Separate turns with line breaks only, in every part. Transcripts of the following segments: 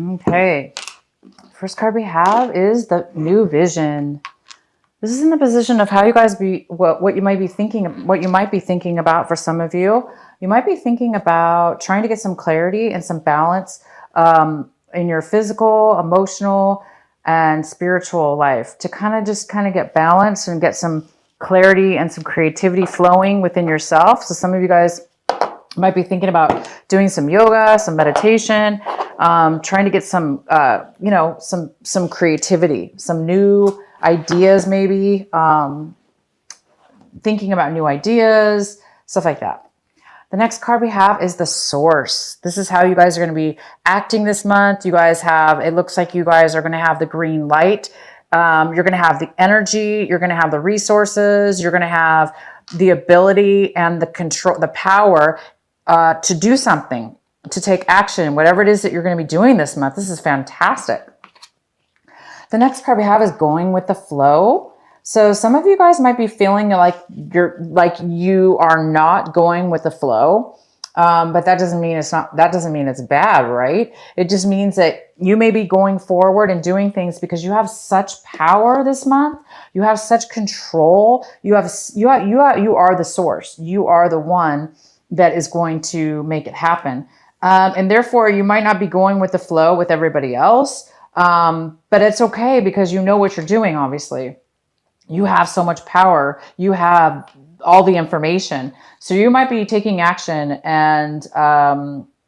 Okay. First card we have is the new vision. This is in the position of how you guys what you might be thinking about for some of you. You might be thinking about trying to get some clarity and some balance in your physical, emotional, and spiritual life to kind of get balance and get some clarity and some creativity flowing within yourself. So some of you guys might be thinking about doing some yoga, some meditation, trying to get some, some creativity, some new ideas, maybe thinking about new ideas, stuff like that. The next card we have is the Source. This is how you guys are going to be acting this month. It looks like you guys are going to have the green light. You're going to have the energy. You're going to have the resources. You're going to have the ability and the control, the power to do something, to take action, whatever it is that you're going to be doing this month. This is fantastic. The next card we have is going with the flow. So some of you guys might be feeling like you are not going with the flow. But that doesn't mean it's bad, right? It just means that you may be going forward and doing things because you have such power this month. You have such control. You are the source. You are the one that is going to make it happen. And therefore you might not be going with the flow with everybody else. But it's okay because you know what you're doing, obviously. You have so much power. You have all the information. So you might be taking action and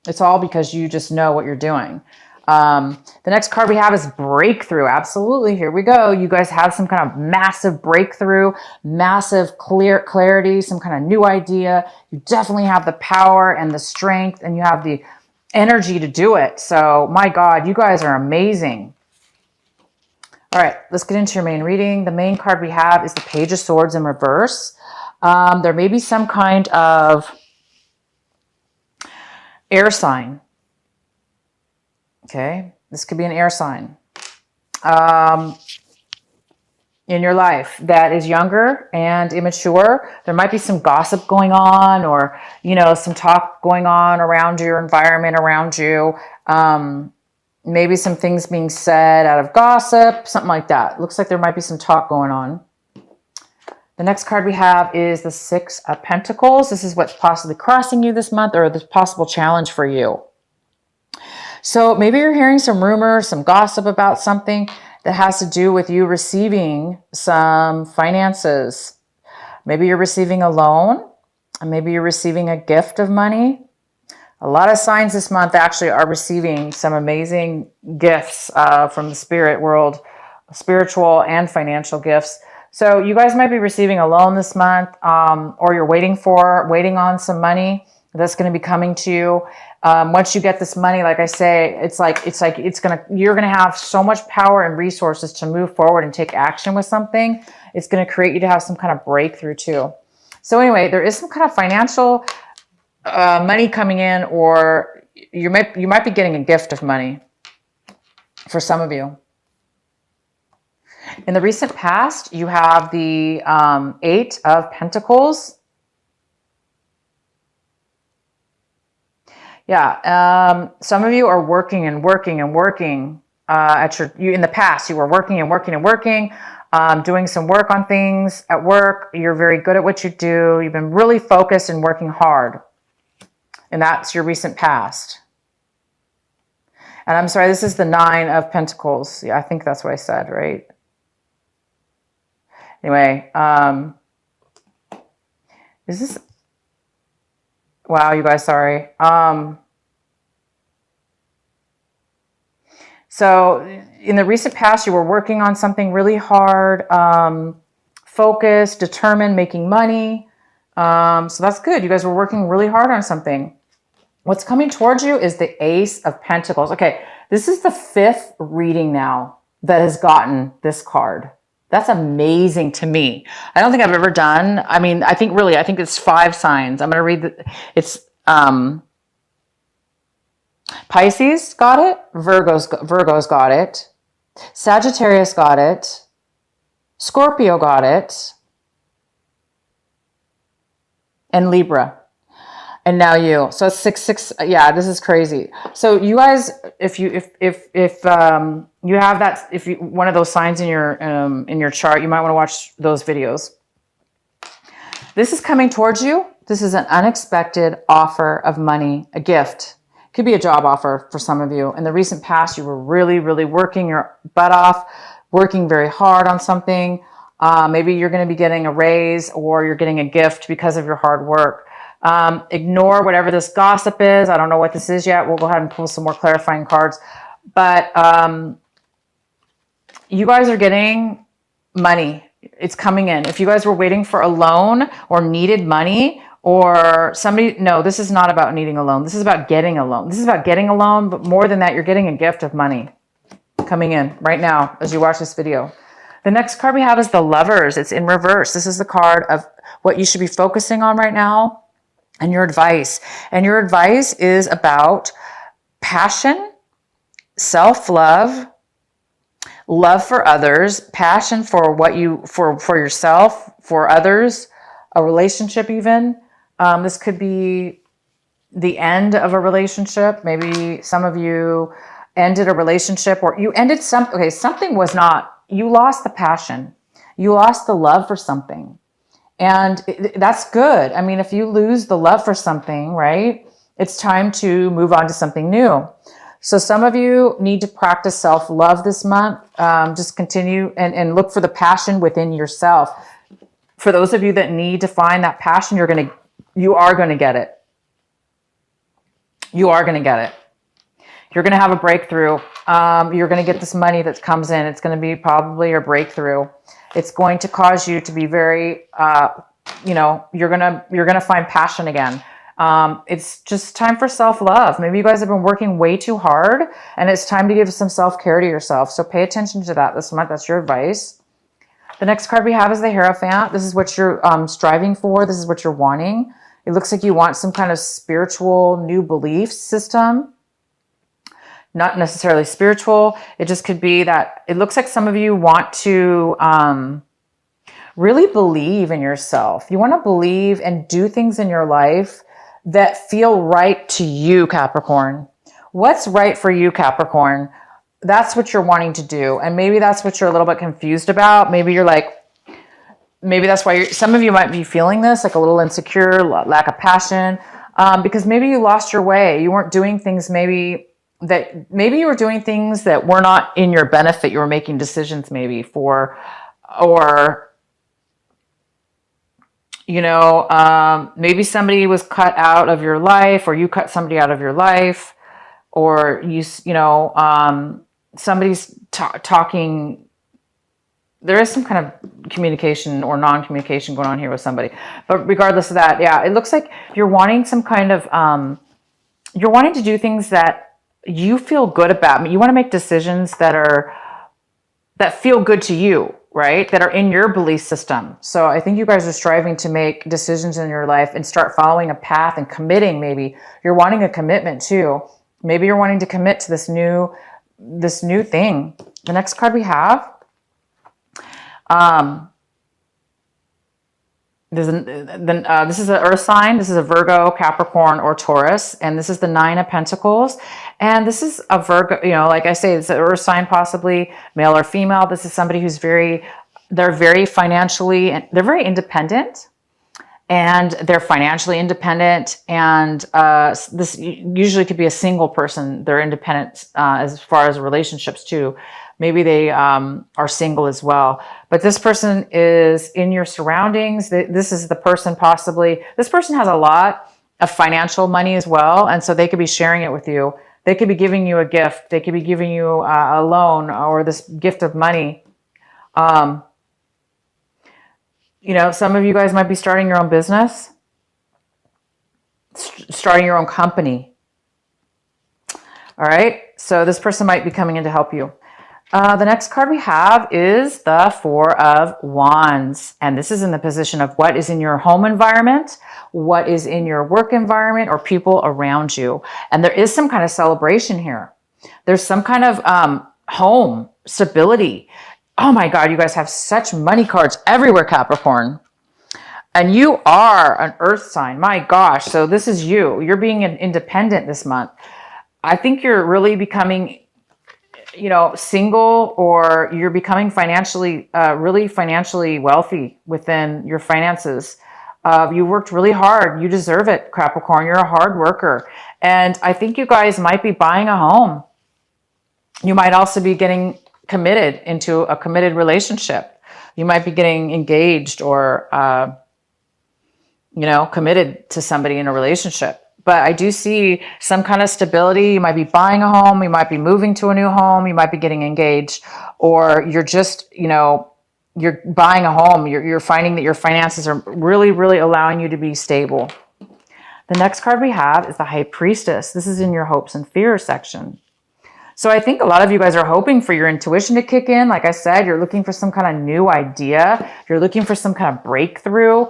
it's all because you just know what you're doing. The next card we have is breakthrough. Absolutely. Here we go. You guys have some kind of massive breakthrough, massive clarity, some kind of new idea. You definitely have the power and the strength and you have the energy to do it. So my God, you guys are amazing. All right, let's get into your main reading. The main card we have is the Page of Swords in reverse. There may be some kind of air sign. Okay, this could be an air sign in your life that is younger and immature. There might be some gossip going on or, some talk going on around your environment, around you. Maybe some things being said out of gossip, something like that. Looks like there might be some talk going on. The next card we have is the Six of Pentacles. This is what's possibly crossing you this month or the possible challenge for you. So maybe you're hearing some rumors, some gossip about something that has to do with you receiving some finances. Maybe you're receiving a loan, and maybe you're receiving a gift of money. A lot of signs this month actually are receiving some amazing gifts from the spirit world, spiritual and financial gifts. So you guys might be receiving a loan this month, or you're waiting on some money that's going to be coming to you. Once you get this money, like I say, you're going to have so much power and resources to move forward and take action with something. It's going to create you to have some kind of breakthrough too. So anyway, there is some kind of financial money coming in, or you might be getting a gift of money for some of you. In the recent past, you have the Eight of Pentacles. Yeah, some of you are working and working and working in the past. You were working and working and working, doing some work on things at work. You're very good at what you do. You've been really focused and working hard. And that's your recent past. And I'm sorry, this is the Nine of Pentacles. Yeah, I think that's what I said, right? Anyway, is this... Wow, you guys, sorry. So in the recent past, you were working on something really hard, focused, determined, making money. So that's good. You guys were working really hard on something. What's coming towards you is the Ace of Pentacles. Okay, this is the 5th reading now that has gotten this card. That's amazing to me. I don't think I've ever done. I think it's 5 signs. I'm going to read it's Pisces got it, Virgo's got it, Sagittarius got it, Scorpio got it, and Libra. And now you. So it's 6, yeah, this is crazy. So you guys, if you have that, if you, one of those signs in your chart, you might want to watch those videos. This is coming towards you. This is an unexpected offer of money, a gift. Could be a job offer for some of you. In the recent past, you were really, really working your butt off, working very hard on something. Maybe you're going to be getting a raise or you're getting a gift because of your hard work. Ignore whatever this gossip is. I don't know what this is yet. We'll go ahead and pull some more clarifying cards. But you guys are getting money. It's coming in. If you guys were waiting for a loan or needed money or somebody, no, this is not about needing a loan. This is about getting a loan. This is about getting a loan, but more than that, you're getting a gift of money coming in right now as you watch this video. The next card we have is the Lovers. It's in reverse. This is the card of what you should be focusing on right now and your advice. And your advice is about passion, self-love, love for others, passion for what you, for yourself, for others, a relationship even. This could be the end of a relationship. Maybe some of you ended a relationship or you ended something. Okay, something was not, you lost the passion. You lost the love for something. And that's good. I mean, if you lose the love for something, right, it's time to move on to something new. So some of you need to practice self-love this month. Just continue and look for the passion within yourself. For those of you that need to find that passion, you are going to get it. You are going to get it. You're going to have a breakthrough. You're going to get this money that comes in. It's going to be probably your breakthrough. It's going to cause you to be very, you're going to find passion again. It's just time for self-love. Maybe you guys have been working way too hard and it's time to give some self-care to yourself. So pay attention to that this month. That's your advice. The next card we have is the Hierophant. This is what you're striving for. This is what you're wanting. It looks like you want some kind of spiritual new belief system. Not necessarily spiritual. It just could be that it looks like some of you want to really believe in yourself. You want to believe and do things in your life that feel right to you, Capricorn. What's right for you, Capricorn? That's what you're wanting to do. And maybe that's what you're a little bit confused about. Maybe you're like, maybe that's why some of you might be feeling this, like a little insecure, lack of passion, because maybe you lost your way. You weren't doing things maybe you were doing things that were not in your benefit. You were making decisions maybe for, or, maybe somebody was cut out of your life or you cut somebody out of your life or somebody's talking. There is some kind of communication or non-communication going on here with somebody. But regardless of that, yeah, it looks like you're wanting some kind of, you're wanting to do things that you feel good about. You want to make decisions that feel good to you, right? That are in your belief system. So I think you guys are striving to make decisions in your life and start following a path and committing. Maybe you're wanting a commitment too. Maybe you're wanting to commit to this new thing. The next card we have, this is an earth sign. This is a Virgo, Capricorn, or Taurus. And this is the 9 of Pentacles. And this is a Virgo, like I say, it's an earth sign, possibly male or female. This is somebody who's they're very financially, they're very independent. And they're financially independent. And this usually could be a single person. They're independent as far as relationships too. Maybe they are single as well. But this person is in your surroundings. This is the person possibly. This person has a lot of financial money as well. And so they could be sharing it with you. They could be giving you a gift. They could be giving you a loan or this gift of money. Some of you guys might be starting your own business, starting your own company. All right. So this person might be coming in to help you. The next card we have is the 4 of Wands. And this is in the position of what is in your home environment, what is in your work environment, or people around you. And there is some kind of celebration here. There's some kind of home, stability. Oh my God, you guys have such money cards everywhere, Capricorn. And you are an earth sign. My gosh. So this is you. You're being independent this month. I think you're really becoming, you know, single, or you're becoming financially, really financially wealthy within your finances. You worked really hard. You deserve it, Capricorn. You're a hard worker. And I think you guys might be buying a home. You might also be getting committed into a committed relationship. You might be getting engaged or, you know, committed to somebody in a relationship. But I do see some kind of stability. You might be buying a home. You might be moving to a new home. You might be getting engaged, or you're just, you know, you're buying a home. You're finding that your finances are really, really allowing you to be stable. The next card we have is the High Priestess. This is in your hopes and fears section. So I think a lot of you guys are hoping for your intuition to kick in. Like I said, you're looking for some kind of new idea. You're looking for some kind of breakthrough.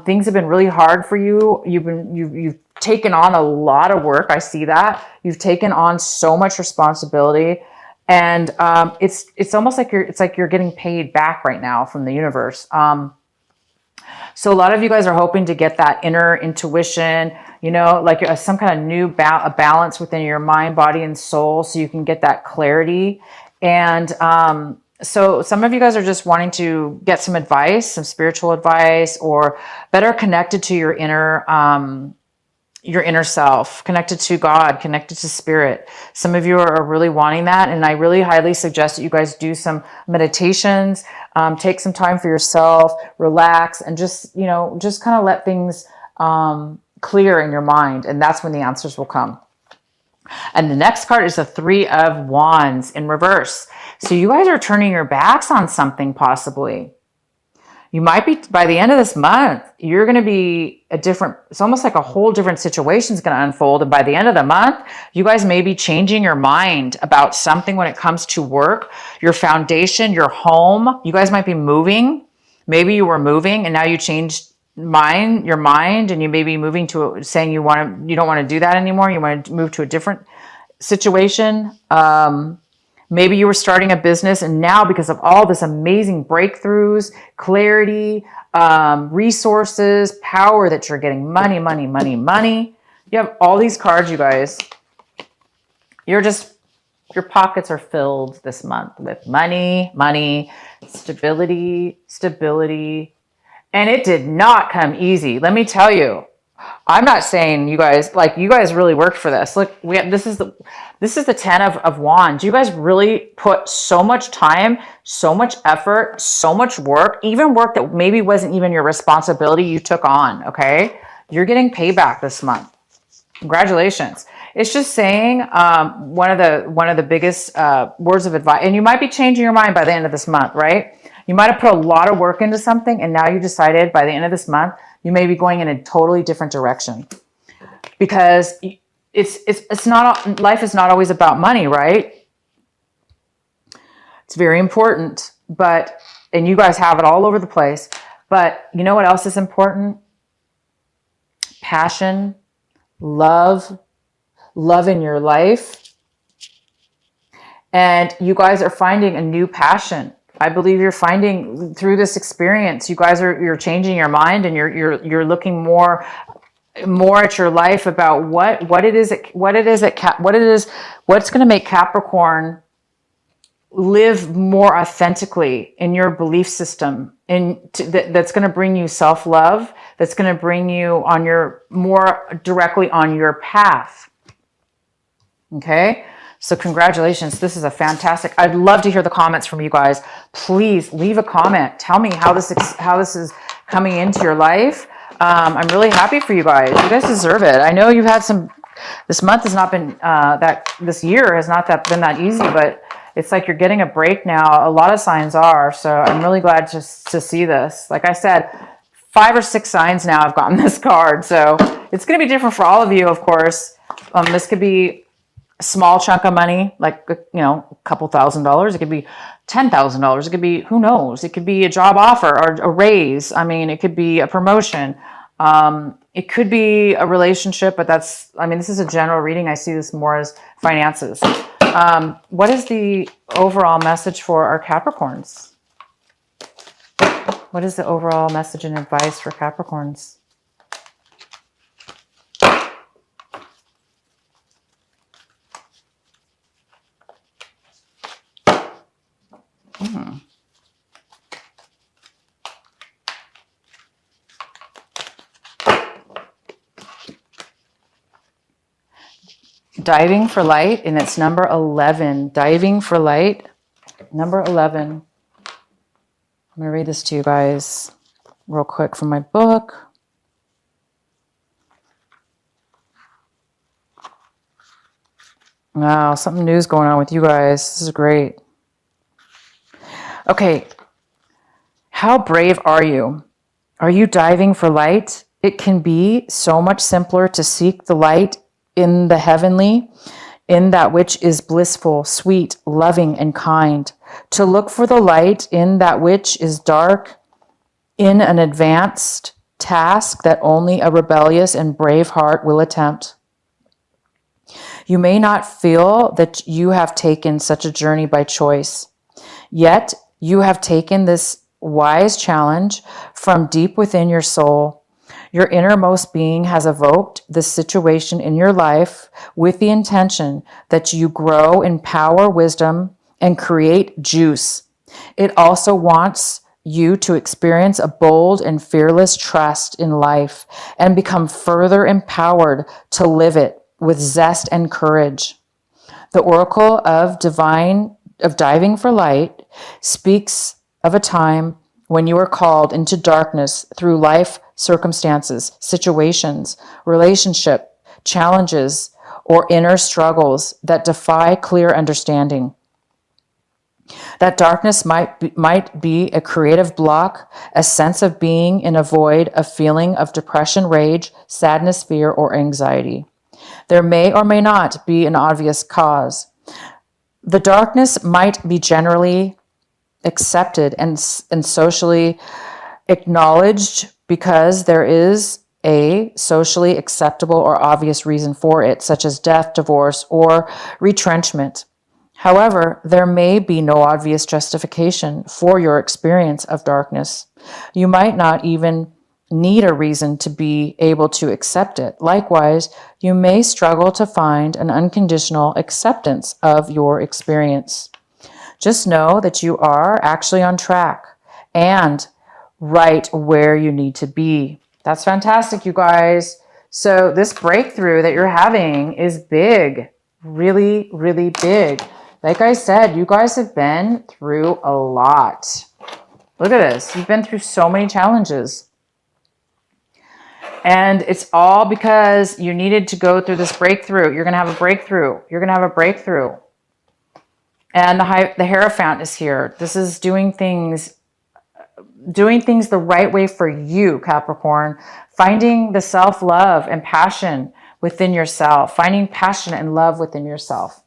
Things have been really hard for you. You've taken on a lot of work. I see that. You've taken on so much responsibility, and it's almost like you're getting paid back right now from the universe. So a lot of you guys are hoping to get that inner intuition, you know, like some kind of new balance within your mind, body, and soul, so you can get that clarity. And so some of you guys are just wanting to get some advice, some spiritual advice, or better connected to your inner self, connected to God, connected to spirit. Some of you are really wanting that. And I really highly suggest that you guys do some meditations, take some time for yourself, relax, and just, you know, just kind of let things clear in your mind. And that's when the answers will come. And the next card is the Three of Wands in reverse. So you guys are turning your backs on something possibly. You might be, by the end of this month, you're going to be it's almost like a whole different situation is going to unfold. And by the end of the month, you guys may be changing your mind about something when it comes to work, your foundation, your home. You guys might be moving. Maybe you were moving and now you changed your mind, and you may be moving to saying you don't want to do that anymore. You want to move to a different situation. Maybe you were starting a business, and now because of all this amazing breakthroughs, clarity, resources, power that you're getting, money, money, money, money. You have all these cards, you guys. Your pockets are filled this month with money, money, stability, stability. And it did not come easy. Let me tell you. I'm not saying you guys, like, you guys really worked for this. Look, this is the 10 of Wands. You guys really put so much time, so much effort, so much work, even work that maybe wasn't even your responsibility, you took on, okay? You're getting payback this month. Congratulations. It's just saying one of the biggest words of advice, and you might be changing your mind by the end of this month, right? You might have put a lot of work into something, and now you decided by the end of this month, you may be going in a totally different direction, because it's not, life is not always about money, right? It's very important, and you guys have it all over the place, but you know what else is important? Passion, love in your life. And you guys are finding a new passion. I believe you're finding through this experience, you're changing your mind, and you're looking more at your life about what's going to make Capricorn live more authentically in your belief system, that's going to bring you self-love, that's going to bring you more directly on your path. Okay. So congratulations. This is a fantastic, I'd love to hear the comments from you guys. Please leave a comment. Tell me how this is coming into your life. I'm really happy for you guys. You guys deserve it. I know you've had this month has not been, this year has not been that easy, but it's like you're getting a break now. A lot of signs are. So I'm really glad to see this. Like I said, 5 or 6 signs now I've gotten this card. So it's going to be different for all of you, of course. This could be a small chunk of money, like, you know, a couple $1,000s. It could be $10,000. It could be, who knows? It could be a job offer or a raise. I mean, it could be a promotion. It could be a relationship, but this is a general reading. I see this more as finances. What is the overall message for our Capricorns? What is the overall message and advice for Capricorns? Diving for light, and it's number 11. Diving for light, number 11. I'm going to read this to you guys real quick from my book. Wow, something new is going on with you guys. This is great. Okay. How brave are you? Are you diving for light? It can be so much simpler to seek the light in the heavenly, in that which is blissful, sweet, loving, and kind. To look for the light in that which is dark, in an advanced task that only a rebellious and brave heart will attempt. You may not feel that you have taken such a journey by choice, yet you have taken this wise challenge from deep within your soul. Your innermost being has evoked this situation in your life with the intention that you grow in power, wisdom, and create juice. It also wants you to experience a bold and fearless trust in life and become further empowered to live it with zest and courage. The oracle of diving for light speaks of a time when you are called into darkness through life circumstances, situations, relationship, challenges, or inner struggles that defy clear understanding. That darkness might be a creative block, a sense of being in a void, a feeling of depression, rage, sadness, fear, or anxiety. There may or may not be an obvious cause. The darkness might be generally accepted and socially acknowledged because there is a socially acceptable or obvious reason for it, such as death, divorce, or retrenchment. However, there may be no obvious justification for your experience of darkness. You might not even need a reason to be able to accept it. Likewise, you may struggle to find an unconditional acceptance of your experience. Just know that you are actually on track and right where you need to be. That's fantastic, you guys. So this breakthrough that you're having is big, really, really big. Like I said, you guys have been through a lot. Look at this. You've been through so many challenges. And it's all because you needed to go through this breakthrough. You're going to have a breakthrough. You're going to have a breakthrough. And the Hierophant is here. This is doing things the right way for you, Capricorn. Finding the self-love and passion within yourself. Finding passion and love within yourself.